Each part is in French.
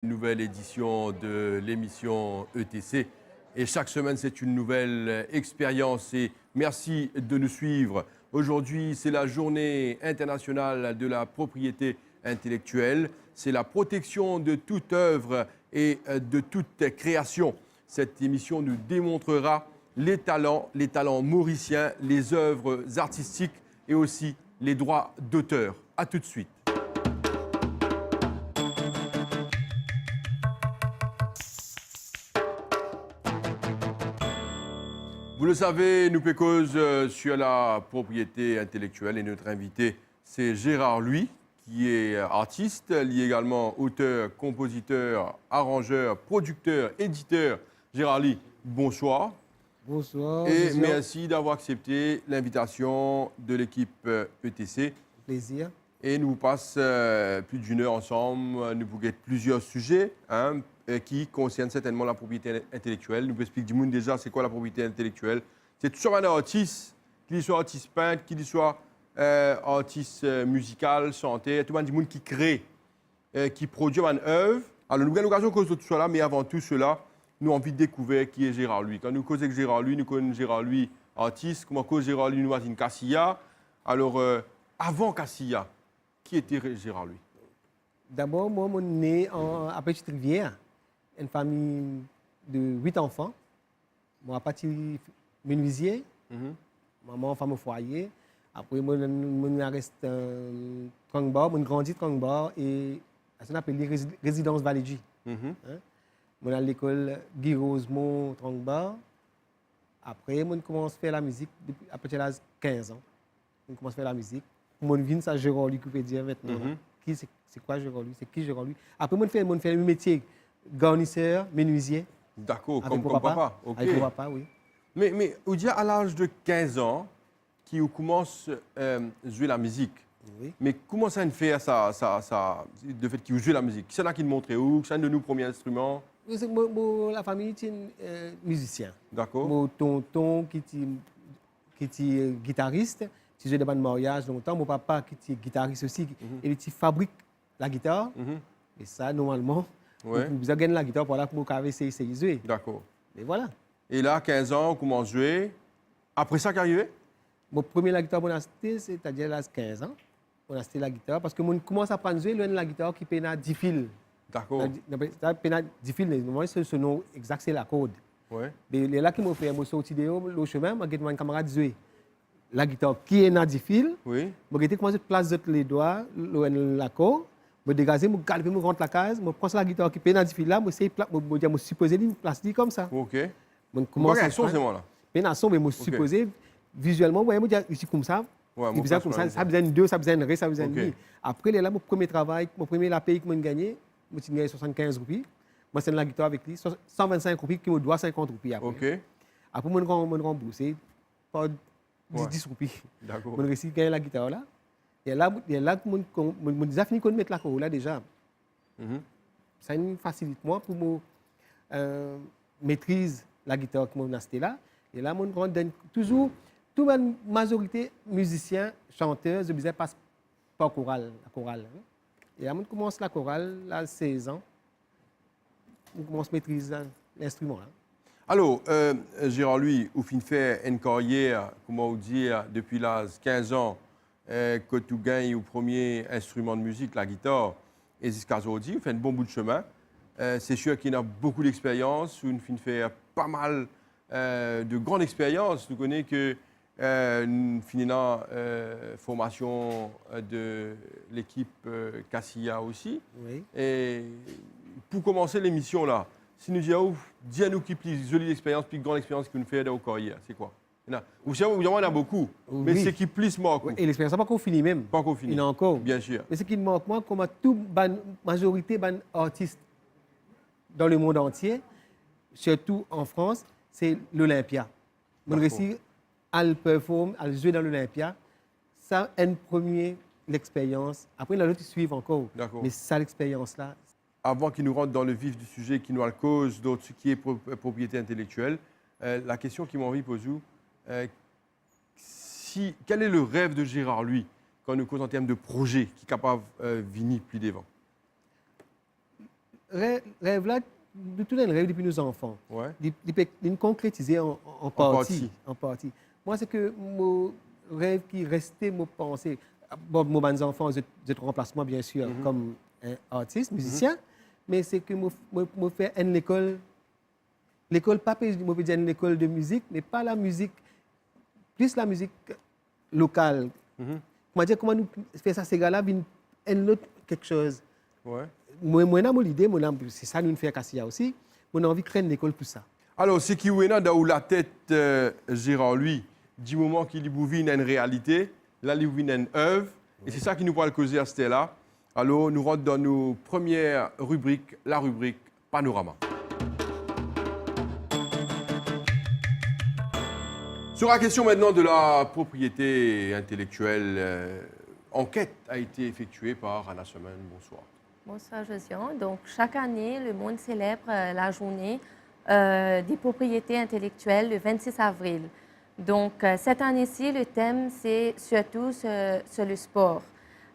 Nouvelle édition de l'émission ETC. Et chaque semaine, c'est une nouvelle expérience. Et merci de nous suivre. Aujourd'hui, c'est la journée internationale de la propriété intellectuelle. C'est la protection de toute œuvre et de toute création. Cette émission nous démontrera les talents mauriciens, les œuvres artistiques et aussi les droits d'auteur. À tout de suite. Vous le savez, nous pécose sur la propriété intellectuelle et notre invité, c'est Gérard Louis, qui est artiste, il est également auteur, compositeur, arrangeur, producteur, éditeur. Gérard Louis, bonsoir. Bonsoir. Et merci d'avoir accepté l'invitation de l'équipe ETC. Plaisir. Et nous passons plus d'une heure ensemble, nous vous guettons plusieurs sujets qui concernent certainement la propriété intellectuelle. Nous expliquons du monde déjà c'est quoi la propriété intellectuelle. C'est toujours un artiste, qu'il soit artiste peintre, qu'il soit artiste musical, chanteur, tout le monde qui crée, qui produit une œuvre. Alors nous avons l'occasion de tout cela, mais avant tout cela, nous avons envie de découvrir qui est Gérard Louis. Quand nous causons avec Gérard Louis, nous connaissons Gérard Louis artiste, comment cause Gérard Louis nous a une Cassia. Alors avant Cassia, qui était Gérard Louis? D'abord, moi, je suis né à Petite-Rivière, une famille de 8 enfants. Moi, parti menuisier, maman, femme au foyer. Après, moi, je reste Trangbar, je grandi Trangbar et ça s'appelle résidence Valégie. Je suis à l'école Guy Rosemont Trangbar. Après, je commence à faire la musique à partir de l'âge de 15 ans. Je commence à faire la musique. Mon vie, ça Gérard Louis, que je peux dire maintenant. C'est quoi Gérard Louis? C'est qui Gérard Louis? Après, je fais le métier garnisseur, menuisier. D'accord, comme papa. Okay. Avec mon papa, oui. Mais vous dites à l'âge de 15 ans, qui commence à jouer la musique. Oui. Mais comment ça fait ça, de fait qu'il joue la musique? C'est là qu'il montre où? C'est un de nos premiers instruments? La famille est musicien. D'accord. Mon tonton qui est guitariste. Si j'ai des bandes de mariage longtemps, mon papa qui est guitariste aussi, il fabrique la guitare. Et ça, normalement, vous avez la guitare pour essayer de jouer. D'accord. Et voilà. Et là, 15 ans, on commence à jouer. Après ça, qu'est arrivé? Mon premier la guitare, c'est-à-dire à l'âge de 15 ans. On a acheté la guitare parce que je commence à apprendre à jouer la guitare qui peine à 10 fils. D'accord. Ça peine à 10 fils, mais ce nom exact, c'est la corde. Ouais. Et là, qui m'a fait, je suis sorti le chemin, je suis un camarade jouer. La guitare qui est dans 10 fils, oui. Je commence à placer les doigts, l'accord, je dégage, je galope, je rentre la case, je prends la guitare qui est dans 10 fils là, je suppose une place comme ça. Ok. Je commence à son, c'est moi là. Pénasson, mais je suppose visuellement, je dis ici comme ça. Ouais, ça besoin de 2, ça besoin de ré, ça besoin de mi. Après, là, mon premier travail, mon premier la paye que j'ai gagné, je gagné 75 roupies. Moi, c'est la guitare avec lui, 125 roupies qui me doit 50 roupies après. Ok. Après, je remboursé par 10 roupies. D'accord. Je réussis à gagner la guitare là. Et là, je déjà fini de mettre la corde là déjà. Ça facilite moi pour me maîtriser la guitare que je acheté là. Et là, je donne toujours, toute la majorité musiciens, chanteurs, je passe par chorale, la chorale. Et là, je commence la chorale à 16 ans. Je commence à maîtriser l'instrument là. Alors, Gérard Louis, vous finissez faire une carrière, comment vous dire, depuis l'âge de 15 ans, que tu gagnes au premier instrument de musique, la guitare, et jusqu'à aujourd'hui, vous faites un bon bout de chemin. C'est sûr qu'il y a beaucoup d'expérience, vous finissez faire pas mal de grandes expériences. Vous connaissez que nous finissons formation de l'équipe Cassia aussi. Oui. Et pour commencer l'émission là, si nous disons, dis-nous qui plus jolie expérience, plus grande expérience que nous faisons dans notre carrière, c'est quoi? Vous savez, il y en a beaucoup, mais c'est qui plus manque. Et l'expérience n'est pas encore finie même. Pas encore fini. Il y en a encore. Bien sûr. Mais ce qui me manque, moi, comme à toute majorité d'artistes dans le monde entier, surtout en France, c'est l'Olympia. Je réussis à le performer, à le jouer dans l'Olympia. Ça, une première l'expérience. Après, il y en a d'autres qui suivent encore. Mais ça, l'expérience-là. Avant qu'il nous rentre dans le vif du sujet, qui nous a cause de ce qui est propriété intellectuelle, la question qui m'a envie de poser, quel est le rêve de Gérard Louis quand on cause en termes de projet qui est capable de venir plus devant? rêve là, de tous les rêves depuis nos enfants. Ouais. De concrétiser en partie. En partie. Moi, c'est que mon rêve qui restait, mon pensée. Bon, mes enfants, j'ai remplacement, bien sûr, comme un artiste, musicien, mais c'est que je fais une école. L'école, pas je dire une école de musique, mais pas la musique, plus la musique locale. Comment dire, comment nous faire ça, ces gars-là, un autre quelque chose. Ouais. Moi, j'ai l'idée, c'est ça nous fait Cassia aussi. On a envie de créer une école pour ça. Alors, ce qui est dans la tête, Gérard, lui, du moment qu'il vit une réalité, là, il vit une œuvre, et c'est ça qui nous parle causer à ce là. Alors, nous rentrons dans nos premières rubriques, la rubrique Panorama. Sur la question maintenant de la propriété intellectuelle, enquête a été effectuée par Anna Semen. Bonsoir. Bonsoir Josiane. Donc chaque année, le monde célèbre la journée des propriétés intellectuelles le 26 avril. Donc cette année-ci, le thème c'est surtout sur le sport.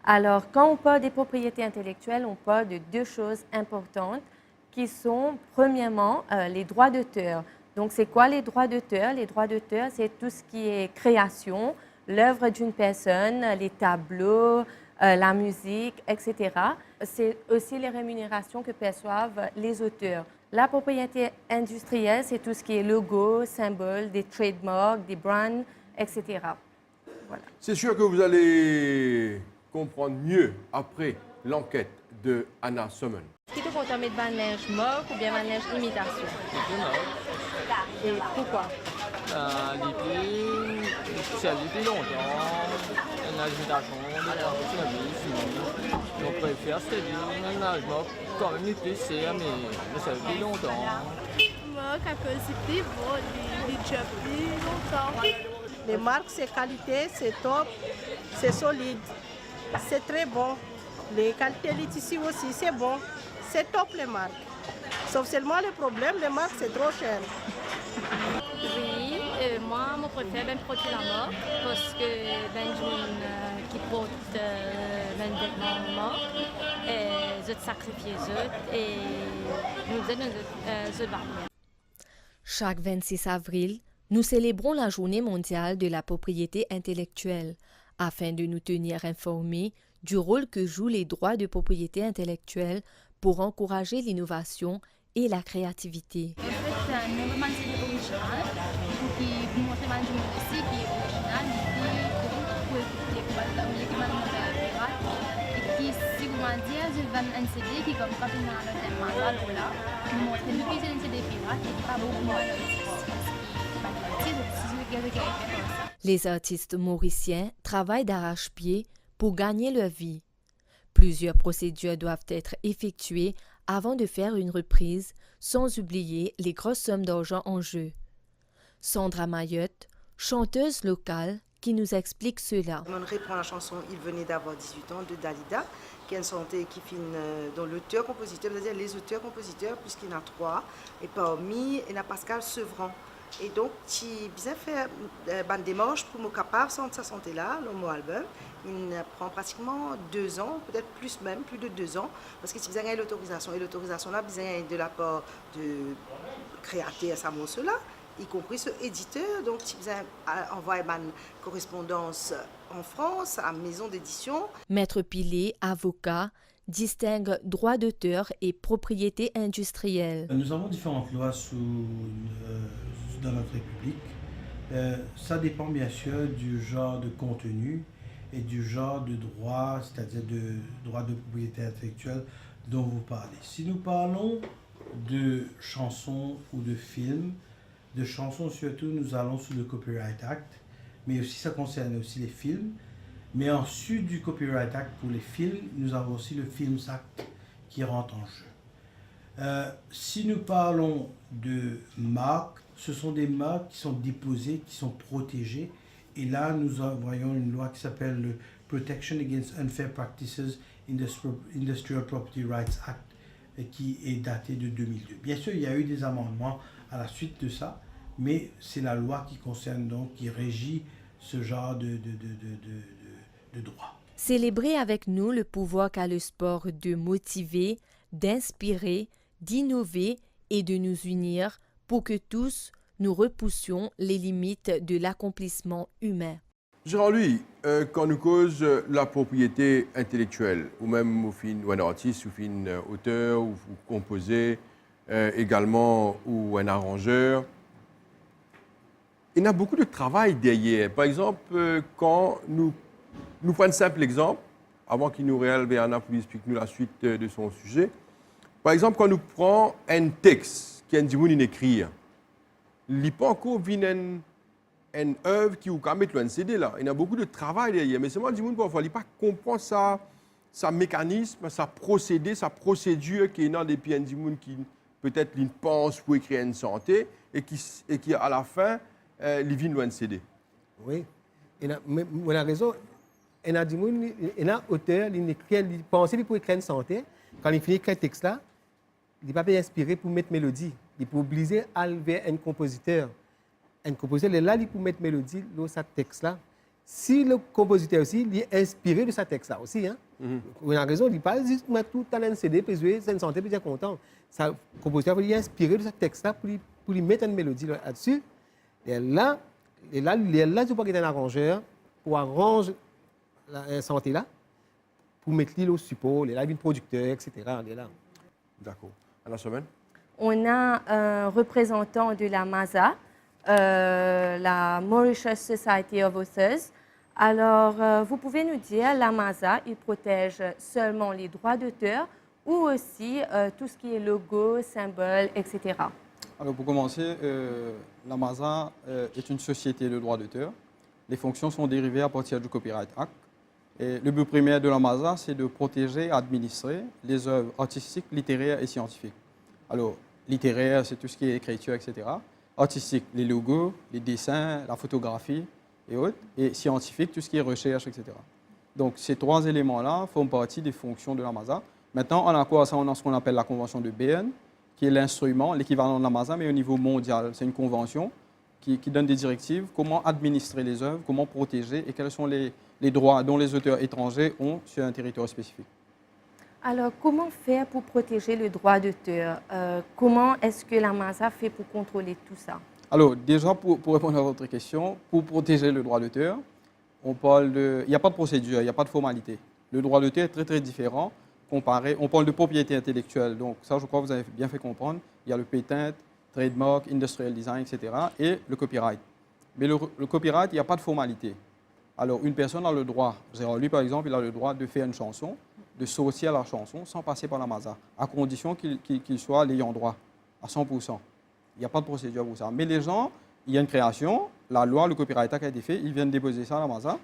Alors quand on parle des propriétés intellectuelles, on parle de deux choses importantes qui sont premièrement les droits d'auteur. Donc, c'est quoi les droits d'auteur? Les droits d'auteur, c'est tout ce qui est création, l'œuvre d'une personne, les tableaux, la musique, etc. C'est aussi les rémunérations que perçoivent les auteurs. La propriété industrielle, c'est tout ce qui est logo, symbole, des trademarks, des brands, etc. Voilà. C'est sûr que vous allez comprendre mieux après l'enquête de Anna Semen. Est-ce que tu comptes mettre de linge moque ou bien de linge imitation? Et pourquoi? C'est depuis longtemps, une imitation, c'est la vie, fini. On préfère c'est un âge moque, quand même utile, mais ça depuis longtemps. Moque à cause c'est bon, les jobs plus longtemps. Les marques, c'est qualité, c'est top, c'est solide, c'est très bon. Les qualités, les tissus aussi, c'est bon. C'est top les marques. Sauf seulement le problème, les marques, c'est trop cher. Oui, moi, je préfère ben produire la marque parce que ben qui porte ben vêtements marque et je sacrifie et nous aidons je barrière. Chaque 26 avril, nous célébrons la Journée mondiale de la propriété intellectuelle afin de nous tenir informés du rôle que jouent les droits de propriété intellectuelle pour encourager l'innovation et la créativité. En fait, c'est un événement original qui montre un aussi qui est original, pour et qui, si vous m'en dites, je vais un CD qui est comme rapidement à l'autre là, qui montre depuis que c'est un CD pirate et qui n'est pas beaucoup moins Les artistes mauriciens travaillent d'arrache-pied pour gagner leur vie. Plusieurs procédures doivent être effectuées avant de faire une reprise, sans oublier les grosses sommes d'argent en jeu. Sandra Mayotte, chanteuse locale, qui nous explique cela. On reprend la chanson « Il venait d'avoir 18 ans » de Dalida, qui est une chanteuse qui finit dans l'auteur-compositeur, c'est-à-dire les auteurs-compositeurs, puisqu'il y en a 3. Et parmi, il y a Pascal Sevran. Et donc, j'ai bien fait une démarche pour me capable de sa santé-là, dans mon album. Il prend pratiquement 2 ans, peut-être plus même, plus de 2 ans, parce que si vous avez l'autorisation, et l'autorisation-là, vous avez de la part de créateur à sa morceau-là, y compris ce éditeur. Donc, si vous avez envoyé une correspondance en France, à maison d'édition. Maître Pilet, avocat, distingue droit d'auteur et propriété industrielle. Nous avons différentes lois dans notre République. Ça dépend bien sûr du genre de contenu et du genre de droit, c'est-à-dire de droit de propriété intellectuelle dont vous parlez. Si nous parlons de chansons ou de films, de chansons surtout, nous allons sous le Copyright Act, mais aussi ça concerne aussi les films. Mais ensuite du Copyright Act pour les films, nous avons aussi le Films Act qui rentre en jeu. Si nous parlons de marques, ce sont des marques qui sont déposées, qui sont protégées. Et là, nous voyons une loi qui s'appelle le Protection Against Unfair Practices Industrial Property Rights Act, qui est daté de 2002. Bien sûr, il y a eu des amendements à la suite de ça, mais c'est la loi qui concerne donc, qui régit ce genre de droit. Célébrez avec nous le pouvoir qu'a le sport de motiver, d'inspirer, d'innover et de nous unir pour que tous nous repoussions les limites de l'accomplissement humain. Jean-Louis, quand nous cause la propriété intellectuelle, ou même au fin ou un artiste, ou fin auteur, ou composé, également, ou un arrangeur, il y a beaucoup de travail derrière. Par exemple, quand nous prenons un simple exemple, avant qu'il nous réalise Bernard pour expliquer nous la suite de son sujet. Par exemple, quand nous prenons un texte qui est un écrit, il n'est pas encore une œuvre qui vous mettre un CD là. Il y a beaucoup de travail derrière. Mais seulement, il parfois, il ne pas comprendre sa mécanisme, sa procédé, sa procédure qui est dans des pays qui peut-être ils pensent pour écrire une santé et qui à la fin, ils viennent un CD. Oui. On a raison. Il y a un auteur, il pense pour écrire une santé. Quand il finit écrire le texte là, il n'est pas bien inspiré pour mettre mélodie. Il peut obliger à aller vers un compositeur. Un compositeur est là pour mettre mélodie dans ce texte-là. Si le compositeur aussi il est inspiré de ce texte-là aussi, hein? On a raison, il ne pas juste mettre tout dans un CD, puis jouer, c'est une santé, puis dire content. Le compositeur il est inspiré de ce texte-là pour lui mettre une mélodie là-dessus. Et là, tu peux être un arrangeur pour arranger la santé-là, pour mettre l'île au support, il y a un producteur, etc. D'accord. À la semaine? On a un représentant de la MASA, la Mauritius Society of Authors. Alors, vous pouvez nous dire, la MASA, il protège seulement les droits d'auteur ou aussi tout ce qui est logo, symbole, etc. Alors, pour commencer, la MASA est une société de droits d'auteur. Les fonctions sont dérivées à partir du Copyright Act. Et le but primaire de la MASA, c'est de protéger et administrer les œuvres artistiques, littéraires et scientifiques. Alors, littéraire, c'est tout ce qui est écriture, etc. Artistique, les logos, les dessins, la photographie et autres. Et scientifique, tout ce qui est recherche, etc. Donc, ces trois éléments-là font partie des fonctions de la MASA. Maintenant, en accord à ça, on a ce qu'on appelle la convention de Berne, qui est l'instrument, l'équivalent de la MASA, mais au niveau mondial. C'est une convention qui donne des directives, comment administrer les œuvres, comment protéger et quels sont les droits dont les auteurs étrangers ont sur un territoire spécifique. Alors, comment faire pour protéger le droit d'auteur? Comment est-ce que la MASA fait pour contrôler tout ça? Alors, déjà, pour répondre à votre question, pour protéger le droit d'auteur, il n'y a pas de procédure, il n'y a pas de formalité. Le droit d'auteur est très, très différent comparé. On parle de propriété intellectuelle, donc ça, je crois que vous avez bien fait comprendre. Il y a le patent, trademark, industrial design, etc. et le copyright. Mais le copyright, il n'y a pas de formalité. Alors, une personne a le droit, lui par exemple, il a le droit de faire une chanson, de sortir la chanson sans passer par la MASA, à condition qu'il soit l'ayant droit à 100%. Il n'y a pas de procédure pour ça. Mais les gens, il y a une création, la loi, le Copyright Act a été fait, ils viennent déposer ça à la MASA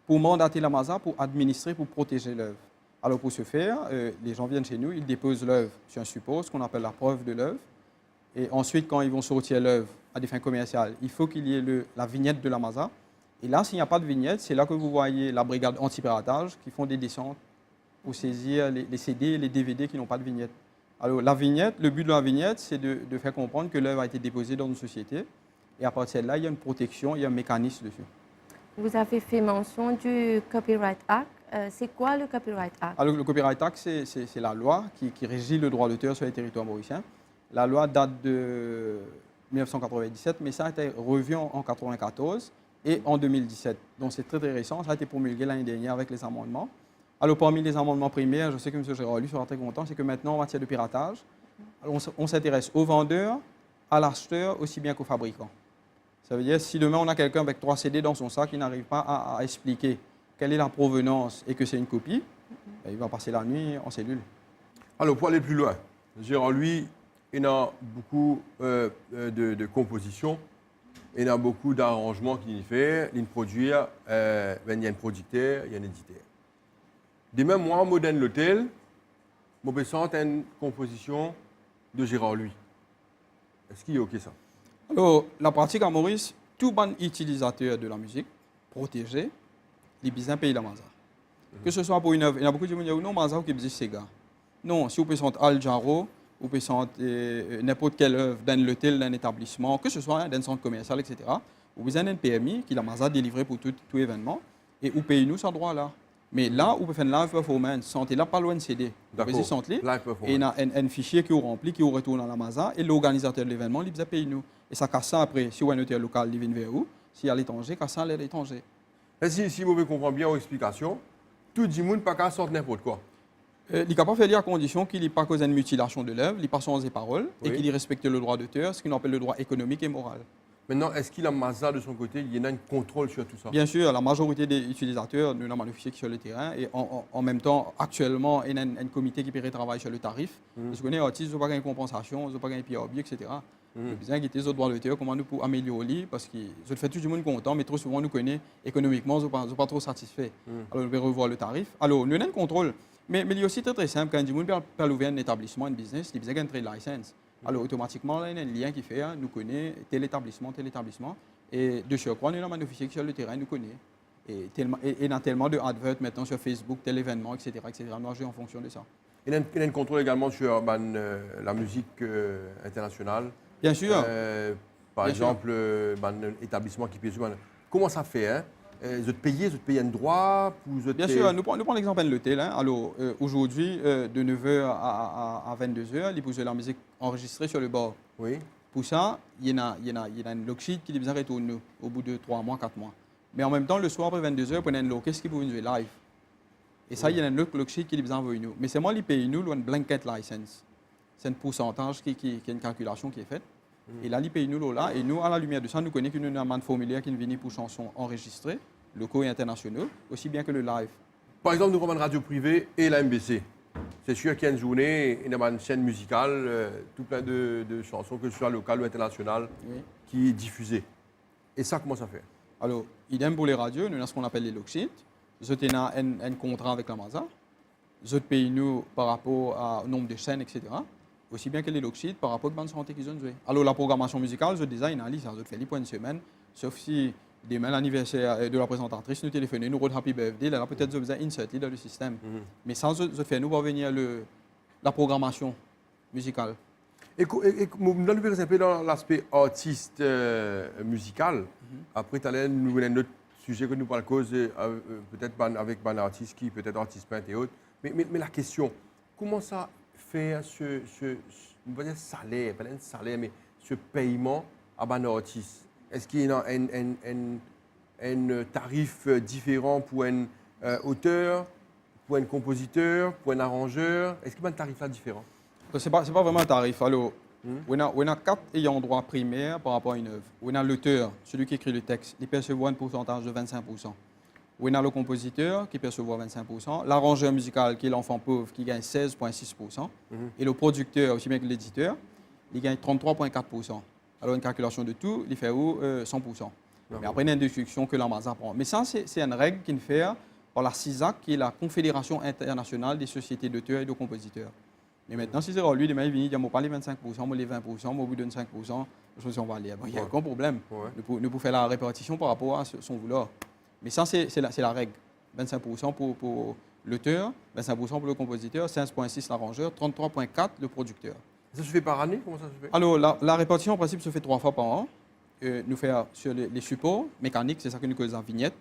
pour mandater la MASA pour administrer, pour protéger l'œuvre. Alors, pour ce faire, les gens viennent chez nous, ils déposent l'œuvre sur un support, ce qu'on appelle la preuve de l'œuvre. Et ensuite, quand ils vont sortir l'œuvre à des fins commerciales, il faut qu'il y ait la vignette de la MASA. Et là, s'il n'y a pas de vignette, c'est là que vous voyez la brigade anti-piratage qui font des descentes pour saisir les CD, les DVD qui n'ont pas de vignette. Alors, la vignette, le but de la vignette, c'est de faire comprendre que l'œuvre a été déposée dans une société. Et à partir de là, il y a une protection, il y a un mécanisme dessus. Vous avez fait mention du Copyright Act. C'est quoi le Copyright Act? Alors, le Copyright Act, c'est la loi qui régit le droit d'auteur sur les territoires mauriciens. La loi date de 1997, mais ça a été revu en 1994 et en 2017. Donc, c'est très, très récent. Ça a été promulgué l'année dernière avec les amendements. Alors, parmi les amendements primaires, je sais que M. Gérard sera très content, c'est que maintenant, en matière de piratage, on s'intéresse aux vendeurs, à l'acheteur, aussi bien qu'aux fabricants. Ça veut dire, si demain, on a quelqu'un avec 3 CD dans son sac qui n'arrive pas à expliquer quelle est la provenance et que c'est une copie, il va passer la nuit en cellule. Alors, pour aller plus loin, Gérard, lui, il y a beaucoup de compositions, il y a beaucoup d'arrangements qu'il fait, il produit, il y a un producteur, il y a un éditeur. De même, moi, Moderne l'Hôtel, je présente une composition de Gérard Louis. Est-ce qu'il est OK ça? Alors, la pratique à Maurice, tout bon utilisateur de la musique, protégé, les besoins payent la MASA. Que ce soit pour une œuvre, il y a beaucoup de gens qui disent non, MASA qui dit Sega. Non, si vous présentez Al Jarreau, vous présentez n'importe quelle œuvre dans l'hôtel, dans un établissement, que ce soit dans un centre commercial, etc., vous avez un PMI qui la MASA délivré pour tout événement et vous payez nous ce droit-là. Mais là, on peut faire une live performance, santé là, pas loin de CD. D'accord. Vous santé, Live performance. et il y a un fichier qui est rempli, qui est retourné dans la Maza, et l'organisateur de l'événement, il paye nous. Et ça casse ça après, si on a un hôtel local, il vient vers où, si à l'étranger, casse ça à l'étranger. Si vous comprendre bien l'explication, tout le monde pas qu'à sortir n'importe quoi. Il n'est pas fait à condition qu'il n'ait pas causé une mutilation de l'œuvre, il passe sans des paroles, et Oui. qu'il respecte le droit d'auteur, ce qu'on appelle le droit économique et moral. Maintenant, est-ce qu'il a Mazda de son côté, il y a un contrôle sur tout ça? Bien sûr, la majorité des utilisateurs nous avons qui sur le terrain et en même temps, actuellement, il y a un comité qui peut travailler sur le tarif. Parce qu'on est artiste, ils n'ont pas une compensation, ils n'ont pas un PRB, etc. Le besoin qui est les droits d'auteur, comment nous pouvons améliorer, parce que je le fais tout le monde content, mais trop souvent, nous connaissons économiquement, ils ne sont pas trop satisfaits. Alors, nous pouvons revoir le tarif. Alors, nous avons un contrôle. Mais il est aussi très simple, quand on peut ouvrir un établissement, un business, il a un trade license. Alors, automatiquement, là, il y a un lien qui fait, nous connaissons tel établissement. Et de surcroît, nous avons un officier qui sur le terrain nous connaît. Et il y a tellement de adverts maintenant sur Facebook, tel événement, etc. Nous agissons en fonction de ça. Il y a un contrôle également sur la musique internationale. Bien sûr. Par Bien exemple, un établissement qui paye. Comment ça fait hein? Vous payez un droit pour Bien sûr, nous prenons l'exemple de l'hôtel. Hein. Alors, aujourd'hui, de 9h à 22h, il pose la musique enregistrée sur le bord. Oui. Pour ça, il y a une locksheet qui les retourne au bout de 3 mois, 4 mois. Mais en même temps, le soir après 22h, il y a une locksheet qui peut nous jouer live. Et ça, il y a une locksheet qui les envoie nous. Mais c'est moi qui paye nous une blanket license. C'est un pourcentage qui est une calculation qui est faite. Et là, il paye nous là. Et nous, à la lumière de ça, nous connaissons qu'une amende formulaire qui vient pour chansons enregistrées, locaux et internationaux, aussi bien que le live. Par exemple, nous avons une radio privée et la MBC. C'est sûr qu'il y a une journée, il y a une chaîne musicale, tout plein de chansons, que ce soit locales ou internationales, qui est diffusée. Et ça, comment ça fait? Alors, idem pour les radios, nous avons ce qu'on appelle les locksheets. Nous avons un contrat avec la Maza. Nous payons nous par rapport au nombre de chaînes, etc. Aussi bien que les locksheets par rapport à la bande santé qu'ils ont joué. Alors, la programmation musicale, je design, ça fait pour une semaine, sauf si demain l'anniversaire de la présentatrice nous téléphone, nous redit Happy Birthday, là peut-être besoin d'insérer dans le système. Mais sans je fais nous parvenir la programmation musicale. Et nous allons un peu dans l'aspect artiste musical. Après, nous avons un autre sujet que nous parlons cause, peut-être avec un artiste qui peut-être artiste peintre et autres. Mais la question, comment ça fait on va dire salaire, pas un salaire, mais ce paiement à un artiste? Est-ce qu'il y a un tarif différent pour un auteur, pour un compositeur, pour un arrangeur? Est-ce qu'il y a un tarif là différent? Ce n'est pas vraiment un tarif. Alors, on a 4 ayants droit primaires par rapport à une œuvre. On a l'auteur, celui qui écrit le texte, il perçoit un pourcentage de 25%. On a le compositeur qui perçoit 25%, l'arrangeur musical qui est l'enfant pauvre qui gagne 16,6%, et le producteur, aussi bien que l'éditeur, il gagne 33,4%. Alors une calculation de tout, il fait où 100%. Mais après, il y a une déduction que la Maza prend. Mais ça, c'est une règle qui est faite par la CISAC, qui est la Confédération internationale des sociétés d'auteurs et de compositeurs. Mais maintenant, si c'est lui, demain, il vient, il dit, moi, pas les 25%, moi, les 20%, moi, vous donne 5%, je pense qu'on va aller. Il n'y a aucun problème. Nous pouvons faire la répartition par rapport à son vouloir. Mais ça, c'est la règle. 25% pour l'auteur, 25% pour le compositeur, 16,6% l'arrangeur, 33,4% le producteur. Ça se fait par année? Comment ça se fait? Alors, la répartition, en principe, se fait 3 fois par an. Nous faisons sur les supports mécaniques, c'est ça que nous faisons en vignette.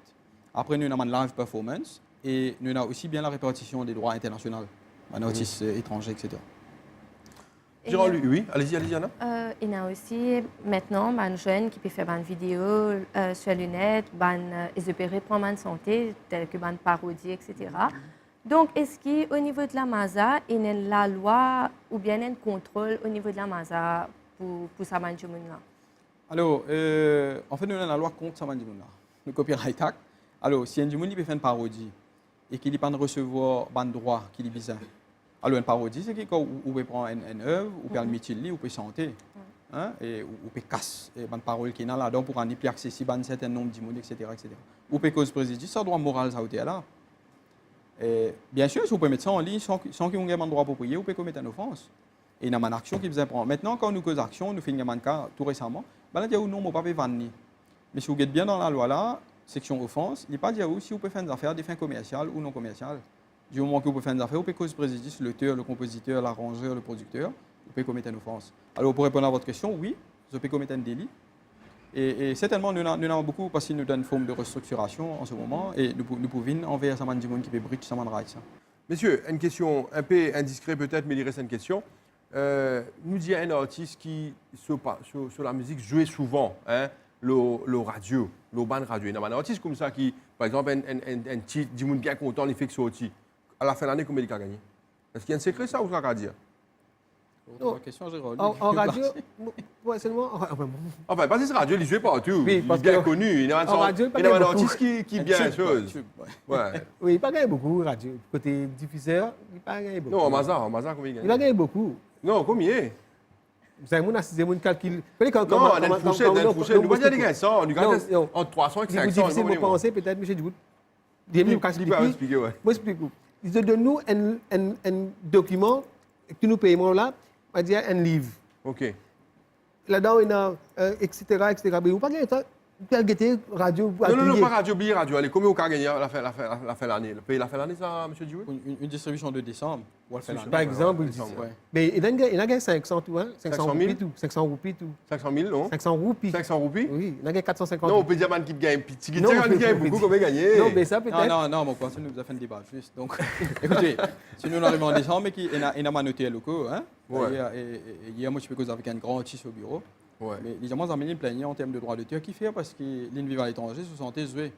Après, nous avons une live performance. Et nous avons aussi bien la répartition des droits internationaux, un artiste étranger, etc. Jean-Luc, oui, allez-y, Anna. Il y a aussi maintenant un jeune qui peut faire une vidéo sur le net, ils peuvent reprendre une santé, telle que une parodie, etc. Donc, est-ce qu'au niveau de la Maza, il y a la loi ou bien un contrôle au niveau de la Maza pour ça, là? Alors, en fait, nous avons la loi contre ça, le Copyright Act. Alors, si un peut faire une parodie et qu'il ne peut pas recevoir un droit qu'il est bizarre, alors une parodie, c'est qu'on peut prendre une œuvre, on peut le mutiler, on peut chanter, hein, et on peut casser une parole qui est là-dedans pour rendre plus accessible à un certain nombre de monde, etc. On peut cause préjudice, ça droit moral, ça là. Et bien sûr, si on peut mettre ça en ligne sans qu'on ait un droit approprié, on peut commettre une offense. Et il y a une action qui vous apprend. Maintenant, quand nous causons action, nous faisons un cas tout récemment, ben là, il y a non, on ne peut pas vendre. Mais si vous êtes bien dans la loi là, section offense, il n'y a pas de dire si vous pouvez faire des affaires, des fins commerciales ou non commerciales. Du moment que vous pouvez faire des affaires, vous pouvez causer préjudice l'auteur, le compositeur, l'arrangeur, le producteur, vous pouvez commettre une offense. Alors, pour répondre à votre question, oui, vous pouvez commettre un délit. Et certainement, nous avons beaucoup parce qu'il nous donne une forme de restructuration en ce moment et nous pouvons envers ça man qui peut bridge ça man right ça. Messieurs, une question un peu indiscrète peut-être, mais il reste une question. Nous dit un artiste qui, sur la musique, jouait souvent le radio, le band radio. Il y a un artiste comme ça qui, par exemple, un titre, dit bien content, il fait que sorti. À la fin de l'année, combien il a gagné? Est-ce qu'il y a un secret ça ou ça va dire? Autre question, Gérald. En radio, ouais, seulement. Enfin, parce que ce radio, il joue partout. Oui, Il est bien connu. Il y a un artiste qui est bien la chose. Ouais. Oui, il n'a pas gagné beaucoup, radio. Côté diffuseur, il n'a pas gagné beaucoup. Non, en Mazar, combien il gagne? Il a gagné beaucoup. Non, combien? Vous avez mon calcul. Non, on a une fourchette. Nous ne gagnons pas 100, nous gagnons entre 300 et 500. C'est difficile de penser, peut-être, M. Djoud. Il peut expliquer, oui. Moi, explique. Ils donnent nous un document que nous payons là, on va dire un livre. OK. Là-dedans, il y a etc. Mais vous pas gagner ça. Radio. Non, pas radio, billet radio. Allez, combien vous avez gagné la fin de l'année? Le pays la fin de l'année, ça, M. Djoud? Une distribution de décembre. Par exemple, mais il a gagné 500 tout, hein? 500 roupies tout. 500 roupies tout. 500 000, non? 500 roupies. 500 roupies? Oui, il a gagné 450. Non, on peut dire qu'il gagne petit. Il gagne beaucoup, combien gagné? Non, mais ça peut-être. Non, mon conseil nous a fait un débat juste. Donc, écoutez, si nous arrivons en décembre, il a manoté à locaux, hein? Hier, moi, je peux causer avec un grand artiste au bureau. Ouais. Mais les gens ont plaignent en termes de droits d'auteur qui fait parce qu'ils vivent à l'étranger, se sentent joués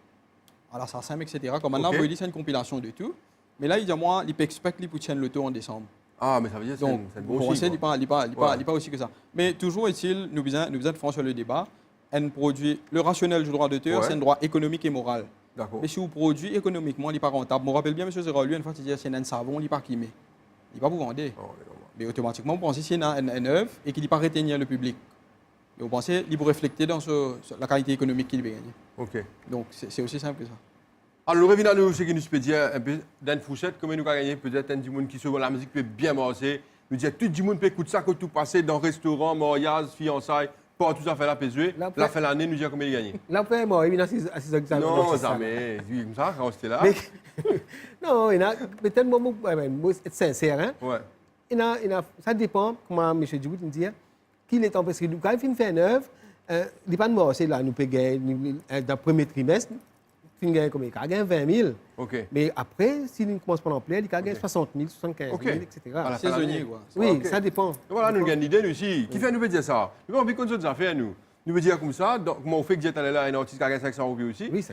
à l'assassin, etc. Comme maintenant, vous c'est une compilation de tout. Mais là, il dit moi, il peut expecter pour tienne le tour en décembre. Ah, mais ça veut dire que c'est bon aussi. Il n'est pas aussi que ça. Mais toujours est-il, nous besoin de faire sur le débat. Un produit, le rationnel du droit d'auteur, c'est un droit économique et moral. Mais si vous produisez économiquement, il n'est pas rentable. Je me rappelle bien, M. Zerolui, une fois, il dit c'est un savon, il n'est pas quimé. Il ne va pas vous vendre. Mais automatiquement, vous pensez que c'est une œuvre et qu'il ne pas retenir le public. Et vous pensez qu'il peut refléter dans la qualité économique qu'il va gagner. OK. Donc, c'est aussi simple que ça. Alors, le revenu à nous, c'est qu'il nous peut dire un peu dans une fourchette, comment nous avons gagné peut-être un du monde qui se voit la musique peut bien marcher. Nous dire tout le monde peut écouter ça, que tout passer dans restaurant, mariage, fiançailles, pas tout ça fait la PSE. La fin de l'année, nous dire combien il gagne. Là, après, moi, il y a 6 Non, jamais. Comme ça, quand c'était là. Non, il y a peut-être moment, être sincère, hein. Ouais. Ça dépend, comment M. Djoud me dit, qu'il est en parce que quand il fait une œuvre, il n'est pas de mort, c'est là, nous pouvons gagner dans le premier trimestre. Il gagne combien? Il gagne 20 000. Okay. Mais après, s'il commence par l'emploi, il gagne 60 000, 75 000, etc. Saisonnier, quoi. Oui, ça dépend. Voilà, nous gagnons l'idée, nous aussi. Qui fait nous dire ça? Nous avons envie qu'on nous affaires, nous. Nous veut dire comme ça, comment on fait que j'ai allé là, un artiste qui a gagné 500 € aussi. Oui,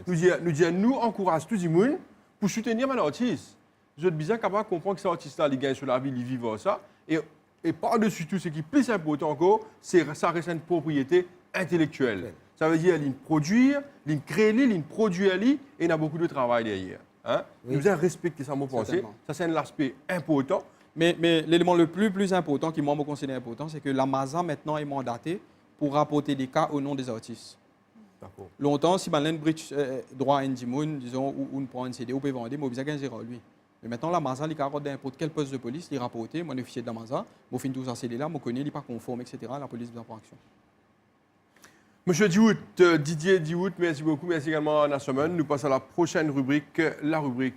nous encourageons tout le monde pour soutenir un artiste. Vous êtes bien capable de comprendre que cet artiste-là, il gagne sur la vie, il vit ça. Et par-dessus tout, ce qui est plus important encore, c'est ça reste une propriété intellectuelle. Ça veut dire qu'il produit, il crée, il produit, et il y a beaucoup de travail derrière. Hein? Nous devons respecter ça, mon pensée. Ça, c'est un aspect important. Mais l'élément le plus important, qui moi me considère important, c'est que la MASA maintenant est mandatée pour rapporter des cas au nom des artistes. Longtemps, si Malène bridge droit à Indimoun, disons, ou prend un CD, ou peut vendre, mais on besoin zéro lui. Mais maintenant, la MASA, il carotte n'importe quel poste de police, il rapporte, moi, le officier de la MASA, moi, fin tout ça, CD là, moi, connais, il n'est pas conforme, etc. La police vient pour action. Monsieur Didier Diout, merci beaucoup. Merci également à Anna Sommen. Nous passons à la prochaine rubrique, la rubrique